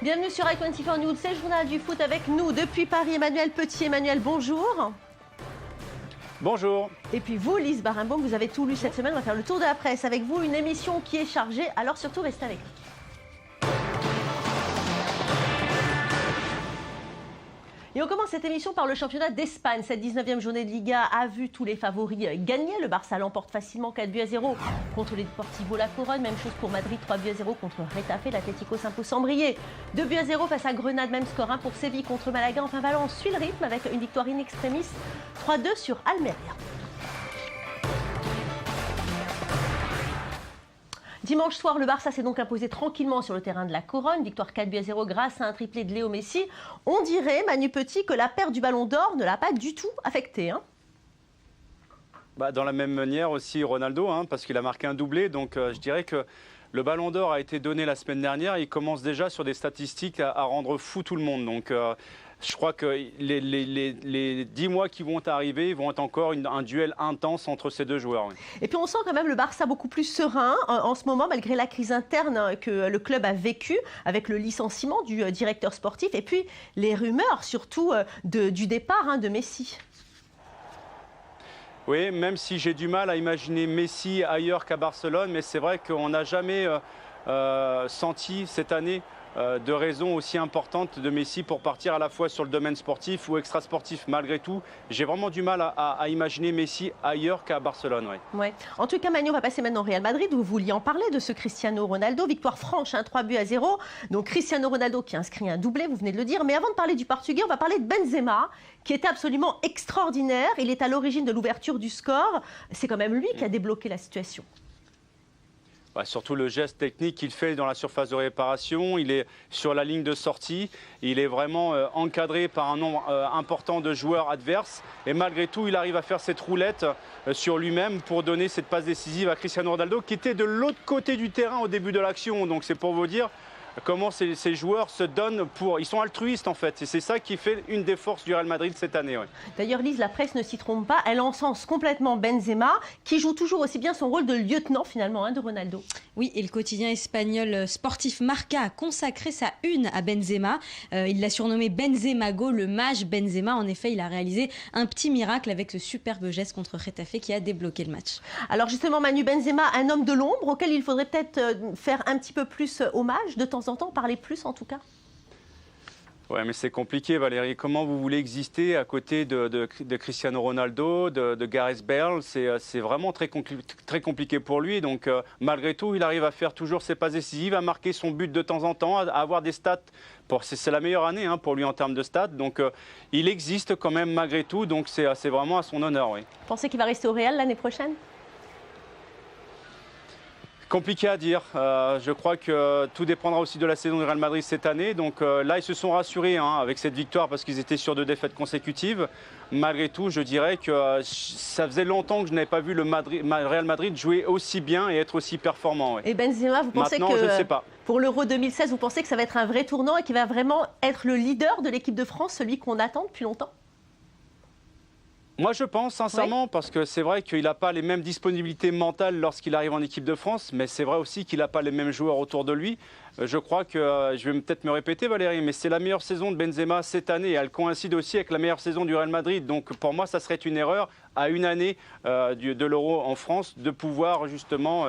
Bienvenue sur i24 News, c'est le journal du foot avec nous depuis Paris, Emmanuel Petit. Emmanuel, bonjour. Bonjour. Et puis vous, Lise Barenbaum, vous avez tout lu cette semaine. On va faire le tour de la presse avec vous, une émission qui est chargée. Alors surtout, restez avec nous. Et on commence cette émission par le championnat d'Espagne. Cette 19e journée de Liga a vu tous les favoris gagner. Le Barça l'emporte facilement 4-0 contre les Deportivo La Corogne. Même chose pour Madrid, 3-0 contre Retafe. L'Atlético s'impose sans briller. 2-0 face à Grenade, même score 1 pour Séville contre Malaga. Enfin, Valence suit le rythme avec une victoire in extremis 3-2 sur Almeria. Dimanche soir, le Barça s'est donc imposé tranquillement sur le terrain de la Corogne. Victoire 4-0 grâce à un triplé de Léo Messi. On dirait, Manu Petit, que la perte du Ballon d'Or ne l'a pas du tout affecté. Dans la même manière aussi Ronaldo, parce qu'il a marqué un doublé. Donc je dirais que le Ballon d'Or a été donné la semaine dernière. Il commence déjà sur des statistiques à rendre fou tout le monde. Donc je crois que les 10 mois qui vont arriver vont être encore un duel intense entre ces deux joueurs. Oui. Et puis on sent quand même le Barça beaucoup plus serein en ce moment, malgré la crise interne que le club a vécue, avec le licenciement du directeur sportif et puis les rumeurs surtout du départ de Messi. Oui, même si j'ai du mal à imaginer Messi ailleurs qu'à Barcelone, mais c'est vrai qu'on n'a jamais senti cette année de raisons aussi importantes de Messi pour partir à la fois sur le domaine sportif ou extra-sportif. Malgré tout, j'ai vraiment du mal à imaginer Messi ailleurs qu'à Barcelone. Oui. Ouais. En tout cas, Manu, on va passer maintenant au Real Madrid. Vous vouliez en parler de ce Cristiano Ronaldo. Victoire franche, 3-0. Donc Cristiano Ronaldo qui inscrit un doublé, vous venez de le dire. Mais avant de parler du Portugais, on va parler de Benzema, qui était absolument extraordinaire. Il est à l'origine de l'ouverture du score. C'est quand même lui qui a débloqué la situation. Surtout le geste technique qu'il fait dans la surface de réparation, il est sur la ligne de sortie, il est vraiment encadré par un nombre important de joueurs adverses et malgré tout il arrive à faire cette roulette sur lui-même pour donner cette passe décisive à Cristiano Ronaldo qui était de l'autre côté du terrain au début de l'action. Donc c'est pour vous dire comment ces joueurs se donnent ils sont altruistes en fait. Et c'est ça qui fait une des forces du Real Madrid cette année. Oui. D'ailleurs, Lise, la presse ne s'y trompe pas. Elle encense complètement Benzema, qui joue toujours aussi bien son rôle de lieutenant finalement de Ronaldo. Oui, et le quotidien espagnol sportif Marca a consacré sa une à Benzema. Il l'a surnommé Benzemago, le mage Benzema. En effet, il a réalisé un petit miracle avec ce superbe geste contre Retafe qui a débloqué le match. Alors justement, Manu, Benzema, un homme de l'ombre auquel il faudrait peut-être faire un petit peu plus hommage de temps en temps, parler plus en tout cas. Ouais, mais c'est compliqué, Valérie. Comment vous voulez exister à côté de Cristiano Ronaldo, de Gareth Bale? C'est vraiment très compliqué pour lui. Donc, malgré tout, il arrive à faire toujours ses passes décisives, à marquer son but de temps en temps, à avoir des stats. C'est la meilleure année pour lui en termes de stats. Donc, il existe quand même malgré tout. Donc, c'est vraiment à son honneur. Oui. Vous pensez qu'il va rester au Real l'année prochaine? Compliqué à dire. Je crois que tout dépendra aussi de la saison du Real Madrid cette année. Donc là, ils se sont rassurés avec cette victoire parce qu'ils étaient sur 2 défaites consécutives. Malgré tout, je dirais que ça faisait longtemps que je n'avais pas vu le Real Madrid jouer aussi bien et être aussi performant. Ouais. Et Benzema, vous pensez Maintenant, que je ne sais pas. Pour l'Euro 2016, vous pensez que ça va être un vrai tournant et qu'il va vraiment être le leader de l'équipe de France, celui qu'on attend depuis longtemps? Moi, je pense sincèrement, parce que c'est vrai qu'il n'a pas les mêmes disponibilités mentales lorsqu'il arrive en équipe de France, mais c'est vrai aussi qu'il n'a pas les mêmes joueurs autour de lui. Je crois que, je vais peut-être me répéter Valérie, mais c'est la meilleure saison de Benzema cette année. Elle coïncide aussi avec la meilleure saison du Real Madrid. Donc pour moi, ça serait une erreur à une année de l'Euro en France de pouvoir justement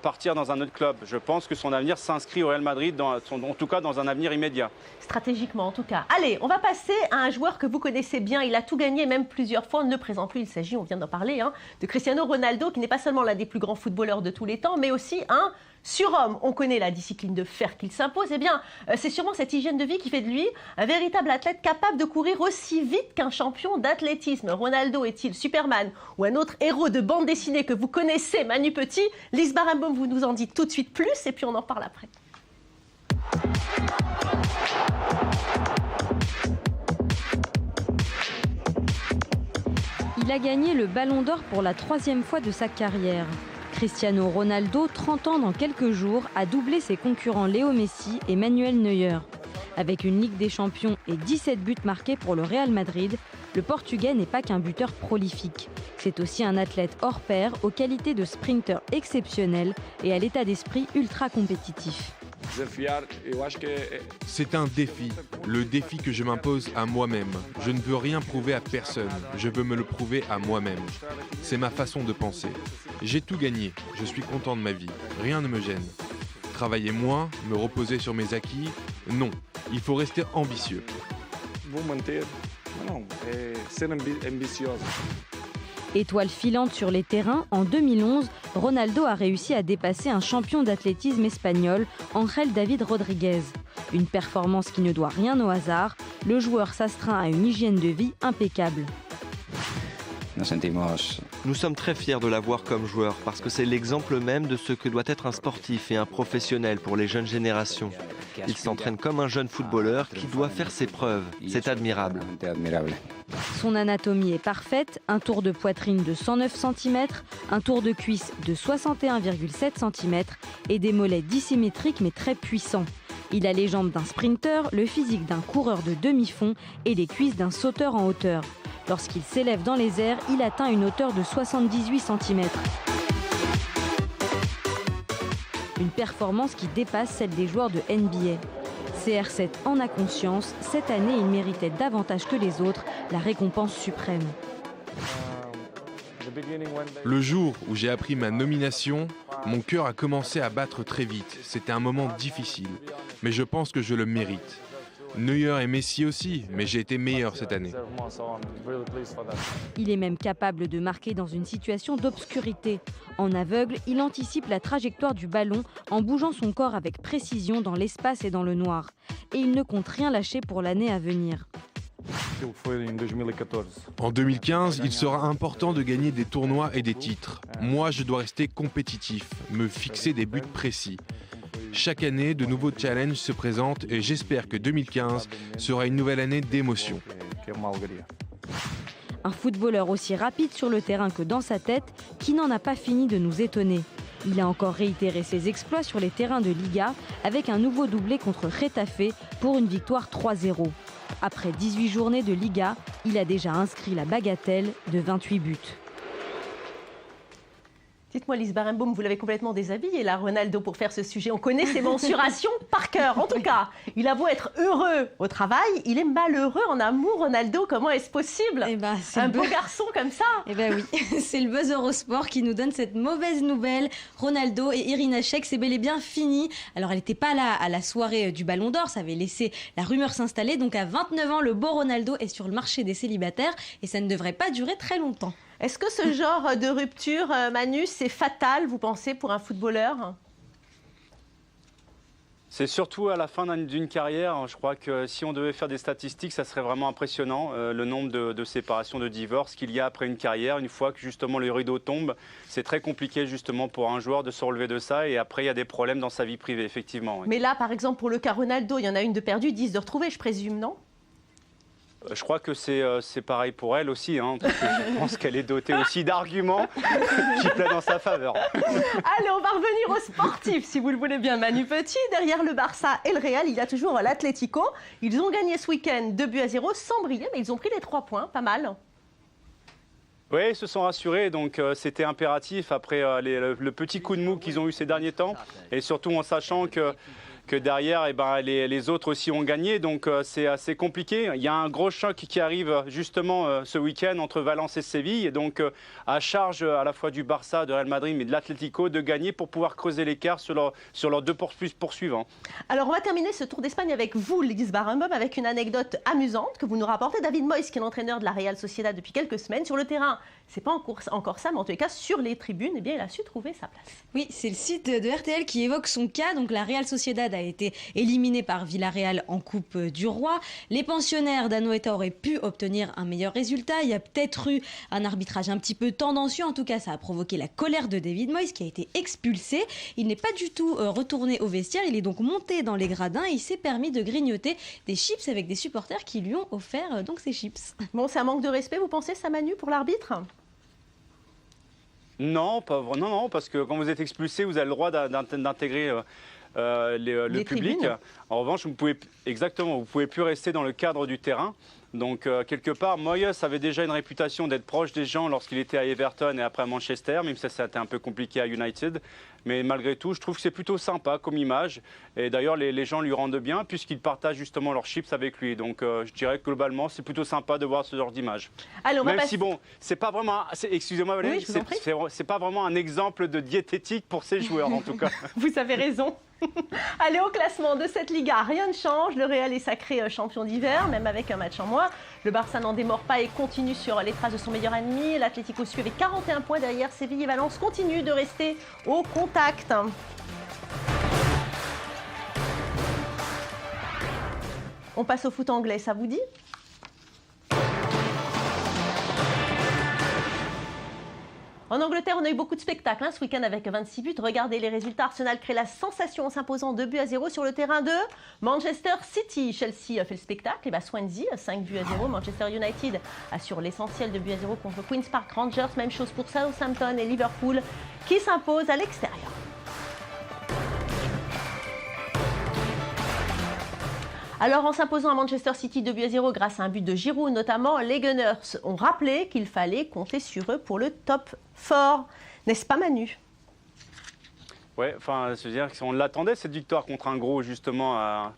partir dans un autre club. Je pense que son avenir s'inscrit au Real Madrid, en tout cas dans un avenir immédiat. Stratégiquement en tout cas. Allez, on va passer à un joueur que vous connaissez bien. Il a tout gagné, même plusieurs fois. On ne le présente plus. Il s'agit, on vient d'en parler, de Cristiano Ronaldo, qui n'est pas seulement l'un des plus grands footballeurs de tous les temps, mais aussi un surhomme. On connaît la discipline de fer qu'il s'impose. Eh bien, c'est sûrement cette hygiène de vie qui fait de lui un véritable athlète capable de courir aussi vite qu'un champion d'athlétisme. Ronaldo est-il Superman ou un autre héros de bande dessinée que vous connaissez, Manu Petit? Lise Barenbaum vous nous en dit tout de suite plus et puis on en parle après. Il a gagné le Ballon d'Or pour la 3e fois de sa carrière. Cristiano Ronaldo, 30 ans dans quelques jours, a doublé ses concurrents Léo Messi et Manuel Neuer. Avec une Ligue des Champions et 17 buts marqués pour le Real Madrid, le Portugais n'est pas qu'un buteur prolifique. C'est aussi un athlète hors pair, aux qualités de sprinter exceptionnelles et à l'état d'esprit ultra compétitif. C'est un défi, le défi que je m'impose à moi-même. Je ne veux rien prouver à personne, je veux me le prouver à moi-même. C'est ma façon de penser. J'ai tout gagné, je suis content de ma vie, rien ne me gêne. Travailler moins, me reposer sur mes acquis, non, il faut rester ambitieux. Étoile filante sur les terrains, en 2011, Ronaldo a réussi à dépasser un champion d'athlétisme espagnol, Ángel David Rodríguez. Une performance qui ne doit rien au hasard, le joueur s'astreint à une hygiène de vie impeccable. Nous sommes très fiers de l'avoir comme joueur parce que c'est l'exemple même de ce que doit être un sportif et un professionnel pour les jeunes générations. Il s'entraîne comme un jeune footballeur qui doit faire ses preuves. C'est admirable. Son anatomie est parfaite, un tour de poitrine de 109 cm, un tour de cuisse de 61,7 cm et des mollets dissymétriques mais très puissants. Il a les jambes d'un sprinter, le physique d'un coureur de demi-fond et les cuisses d'un sauteur en hauteur. Lorsqu'il s'élève dans les airs, il atteint une hauteur de 78 cm. Une performance qui dépasse celle des joueurs de NBA. CR7 en a conscience, cette année il méritait davantage que les autres la récompense suprême. Le jour où j'ai appris ma nomination, mon cœur a commencé à battre très vite. C'était un moment difficile, mais je pense que je le mérite. Neuer et Messi aussi, mais j'ai été meilleur cette année. Il est même capable de marquer dans une situation d'obscurité. En aveugle, il anticipe la trajectoire du ballon en bougeant son corps avec précision dans l'espace et dans le noir. Et il ne compte rien lâcher pour l'année à venir. En 2015, il sera important de gagner des tournois et des titres. Moi, je dois rester compétitif, me fixer des buts précis. Chaque année, de nouveaux challenges se présentent et j'espère que 2015 sera une nouvelle année d'émotion. Un footballeur aussi rapide sur le terrain que dans sa tête, qui n'en a pas fini de nous étonner. Il a encore réitéré ses exploits sur les terrains de Liga avec un nouveau doublé contre Getafe pour une victoire 3-0. Après 18 journées de Liga, il a déjà inscrit la bagatelle de 28 buts. Dites-moi, Lise Barenbaum, vous l'avez complètement déshabillé, là, Ronaldo, pour faire ce sujet. On connaît ses mensurations par cœur. En tout cas, il a beau être heureux au travail, il est malheureux en amour, Ronaldo. Comment est-ce possible? Un beau garçon comme ça? Eh ben oui, c'est le Buzz Eurosport qui nous donne cette mauvaise nouvelle. Ronaldo et Irina Shayk, c'est bel et bien fini. Alors, elle n'était pas là à la soirée du Ballon d'Or, ça avait laissé la rumeur s'installer. Donc, à 29 ans, le beau Ronaldo est sur le marché des célibataires et ça ne devrait pas durer très longtemps. Est-ce que ce genre de rupture, Manu, c'est fatal, vous pensez, pour un footballeur? C'est surtout à la fin d'une carrière. Je crois que si on devait faire des statistiques, ça serait vraiment impressionnant, le nombre de séparations, de divorces qu'il y a après une carrière. Une fois que justement le rideau tombe, c'est très compliqué justement pour un joueur de se relever de ça. Et après, il y a des problèmes dans sa vie privée, effectivement. Oui. Mais là, par exemple, pour le cas Ronaldo, il y en a une de perdue, 10 de retrouvée, je présume, non? Je crois que c'est pareil pour elle aussi, hein, parce que je pense qu'elle est dotée aussi d'arguments qui plaident dans sa faveur. Allez, on va revenir aux sportifs, si vous le voulez bien, Manu Petit. Derrière le Barça et le Real, il y a toujours l'Atlético. Ils ont gagné ce week-end 2-0 sans briller, mais ils ont pris les 3 points, pas mal. Oui, ils se sont rassurés, donc c'était impératif après le petit coup de mou qu'ils ont eu ces derniers temps, et surtout en sachant que derrière, eh ben, les autres aussi ont gagné, donc c'est assez compliqué. Il y a un gros choc qui arrive justement ce week-end entre Valence et Séville, et donc à charge à la fois du Barça, de Real Madrid, mais de l'Atlético de gagner pour pouvoir creuser l'écart sur leurs 2 poursuivants. Alors on va terminer ce Tour d'Espagne avec vous, Lise Barenbaum, avec une anecdote amusante que vous nous rapportez. David Moyes, qui est l'entraîneur de la Real Sociedad depuis quelques semaines, sur le terrain, c'est pas encore ça, mais en tous les cas sur les tribunes, eh bien, il a su trouver sa place. Oui, c'est le site de RTL qui évoque son cas. Donc la Real Sociedad a été éliminée par Villarreal en Coupe du Roi. Les pensionnaires d'Anoeta auraient pu obtenir un meilleur résultat. Il y a peut-être eu un arbitrage un petit peu tendancieux. En tout cas, ça a provoqué la colère de David Moyes qui a été expulsé. Il n'est pas du tout retourné au vestiaire. Il est donc monté dans les gradins et il s'est permis de grignoter des chips avec des supporters qui lui ont offert donc ces chips. Bon, c'est un manque de respect, vous pensez, ça, Manu, pour l'arbitre ? Non, non, parce que quand vous êtes expulsé, vous avez le droit d'intégrer le public. En revanche, vous pouvez plus rester dans le cadre du terrain. Donc quelque part, Moyes avait déjà une réputation d'être proche des gens lorsqu'il était à Everton et après à Manchester, même si ça a été un peu compliqué à United. Mais malgré tout, je trouve que c'est plutôt sympa comme image. Et d'ailleurs, les gens lui rendent bien puisqu'ils partagent justement leurs chips avec lui. Donc je dirais que globalement, c'est plutôt sympa de voir ce genre d'image. Même si bon, c'est pas vraiment, excusez-moi Valérie, c'est pas vraiment un exemple de diététique pour ces joueurs en tout cas. Vous avez raison. Allez, au classement de cette Liga, rien ne change. Le Real est sacré champion d'hiver, même avec un match en moins. Le Barça n'en démord pas et continue sur les traces de son meilleur ennemi. L'Atlético suit avec 41 points derrière. Séville et Valence continuent de rester au contact. On passe au foot anglais, ça vous dit ? En Angleterre, on a eu beaucoup de spectacles ce week-end avec 26 buts. Regardez les résultats. Arsenal crée la sensation en s'imposant 2-0 sur le terrain de Manchester City. Chelsea fait le spectacle. Et Swansea, 5-0. Manchester United assure l'essentiel de 2-0 contre Queen's Park Rangers. Même chose pour Southampton et Liverpool qui s'imposent à l'extérieur. Alors, en s'imposant à Manchester City 2-0 grâce à un but de Giroud notamment, les Gunners ont rappelé qu'il fallait compter sur eux pour le top 4. N'est-ce pas, Manu ? Oui, enfin, je veux dire qu'on l'attendait cette victoire contre un gros justement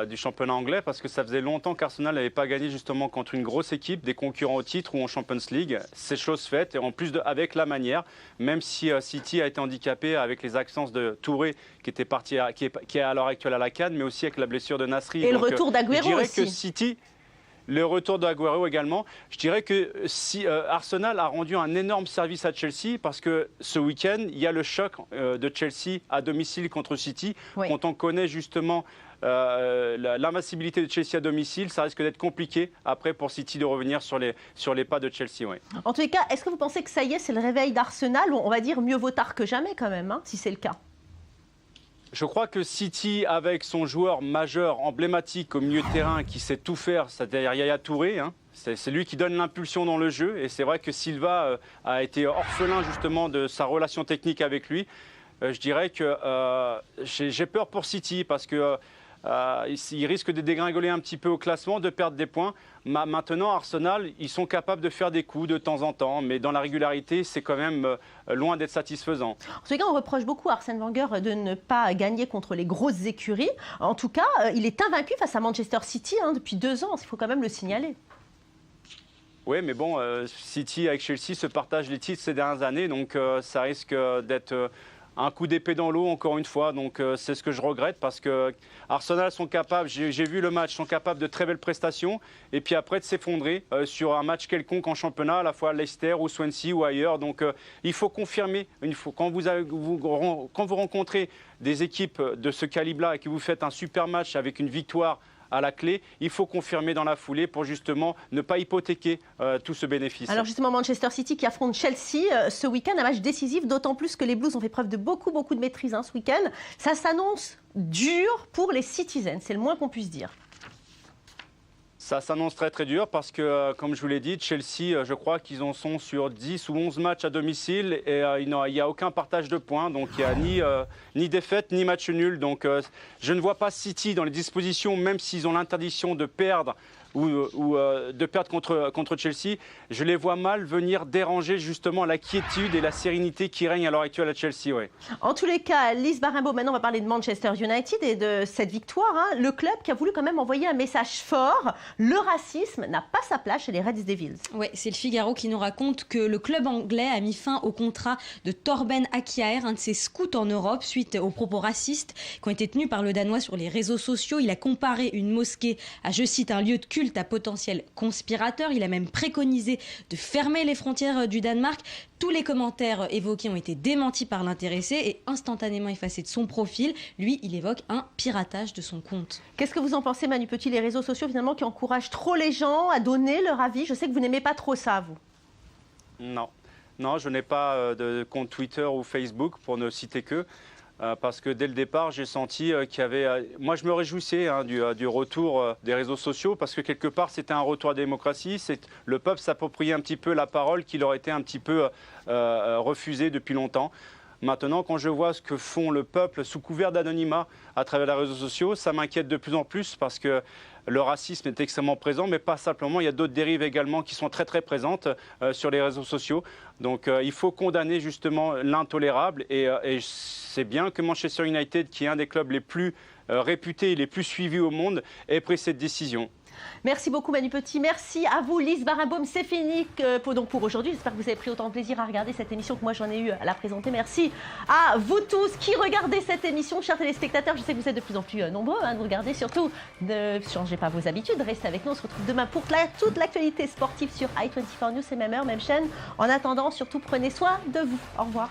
du championnat anglais parce que ça faisait longtemps qu'Arsenal n'avait pas gagné justement contre une grosse équipe, des concurrents au titre ou en Champions League. C'est chose faite et en plus avec la manière, même si City a été handicapé avec les absences de Touré qui était parti, qui est à l'heure actuelle à la CAN, mais aussi avec la blessure de Nasri. Et donc, le retour d'Aguero aussi. Je dirais que City... Le retour d'Aguero également. Je dirais que si Arsenal a rendu un énorme service à Chelsea parce que ce week-end, il y a le choc de Chelsea à domicile contre City. Oui. Quand on connaît justement l'invincibilité de Chelsea à domicile, ça risque d'être compliqué après pour City de revenir sur les pas de Chelsea. Oui. En tous les cas, est-ce que vous pensez que ça y est, c'est le réveil d'Arsenal? On va dire mieux vaut tard que jamais quand même, si c'est le cas. Je crois que City, avec son joueur majeur emblématique au milieu de terrain qui sait tout faire, c'est-à-dire Yaya Touré, c'est lui qui donne l'impulsion dans le jeu. Et c'est vrai que Silva a été orphelin justement de sa relation technique avec lui. Je dirais que j'ai peur pour City parce que il risque de dégringoler un petit peu au classement, de perdre des points. Maintenant, Arsenal, ils sont capables de faire des coups de temps en temps, mais dans la régularité, c'est quand même loin d'être satisfaisant. En tout cas, on reproche beaucoup à Arsène Wenger de ne pas gagner contre les grosses écuries. En tout cas, il est invaincu face à Manchester City depuis 2 ans, il faut quand même le signaler. Oui, mais bon, City avec Chelsea se partagent les titres ces dernières années, donc ça risque d'être... un coup d'épée dans l'eau, encore une fois. Donc, c'est ce que je regrette parce que Arsenal sont capables, j'ai vu le match, sont capables de très belles prestations. Et puis après, de s'effondrer sur un match quelconque en championnat, à la fois Leicester ou Swansea ou ailleurs. Donc, il faut confirmer. Quand vous rencontrez des équipes de ce calibre-là et que vous faites un super match avec une victoire à la clé, il faut confirmer dans la foulée pour justement ne pas hypothéquer tout ce bénéfice. Alors justement, Manchester City qui affronte Chelsea ce week-end, un match décisif, d'autant plus que les Blues ont fait preuve de beaucoup de maîtrise ce week-end. Ça s'annonce dur pour les Citizens, c'est le moins qu'on puisse dire. Ça s'annonce très dur parce que, comme je vous l'ai dit, Chelsea, je crois qu'ils en sont sur 10 ou 11 matchs à domicile et il n'y a aucun partage de points. Donc il n'y a ni défaite ni match nul. Donc je ne vois pas City dans les dispositions, même s'ils ont l'interdiction de perdre ou de perdre contre Chelsea. Je les vois mal venir déranger justement la quiétude et la sérénité qui règne à l'heure actuelle à Chelsea. Ouais. En tous les cas, Lise Barimbaud, maintenant on va parler de Manchester United et de cette victoire. Le club qui a voulu quand même envoyer un message fort. Le racisme n'a pas sa place chez les Reds Devils. Oui, c'est le Figaro qui nous raconte que le club anglais a mis fin au contrat de Torben Akjaer, un de ses scouts en Europe, suite aux propos racistes qui ont été tenus par le Danois sur les réseaux sociaux. Il a comparé une mosquée à, je cite, un lieu de culte à potentiel conspirateur. Il a même préconisé de fermer les frontières du Danemark. Tous les commentaires évoqués ont été démentis par l'intéressé et instantanément effacés de son profil. Lui, il évoque un piratage de son compte. Qu'est-ce que vous en pensez, Manu Petit, les réseaux sociaux finalement qui encouragent trop les gens à donner leur avis? Je sais que vous n'aimez pas trop ça, vous. Non, je n'ai pas de compte Twitter ou Facebook pour ne citer que. Parce que dès le départ, j'ai senti qu'il y avait... moi, je me réjouissais du retour des réseaux sociaux parce que quelque part, c'était un retour à la démocratie. Le peuple s'appropriait un petit peu la parole qui leur était un petit peu refusée depuis longtemps. Maintenant, quand je vois ce que font le peuple sous couvert d'anonymat à travers les réseaux sociaux, ça m'inquiète de plus en plus parce que le racisme est extrêmement présent, mais pas simplement. Il y a d'autres dérives également qui sont très présentes sur les réseaux sociaux. Donc il faut condamner justement l'intolérable. Et c'est bien que Manchester United, qui est un des clubs les plus réputés et les plus suivis au monde, ait pris cette décision. Merci beaucoup Manu Petit, merci à vous Lise Barenbaum, c'est fini pour aujourd'hui. J'espère que vous avez pris autant de plaisir à regarder cette émission que moi j'en ai eu à la présenter. Merci à vous tous qui regardez cette émission, chers téléspectateurs. Je sais que vous êtes de plus en plus nombreux à nous regarder. Surtout, ne changez pas vos habitudes, restez avec nous. On se retrouve demain pour toute l'actualité sportive sur i24 News, c'est même heure, même chaîne. En attendant, surtout prenez soin de vous. Au revoir.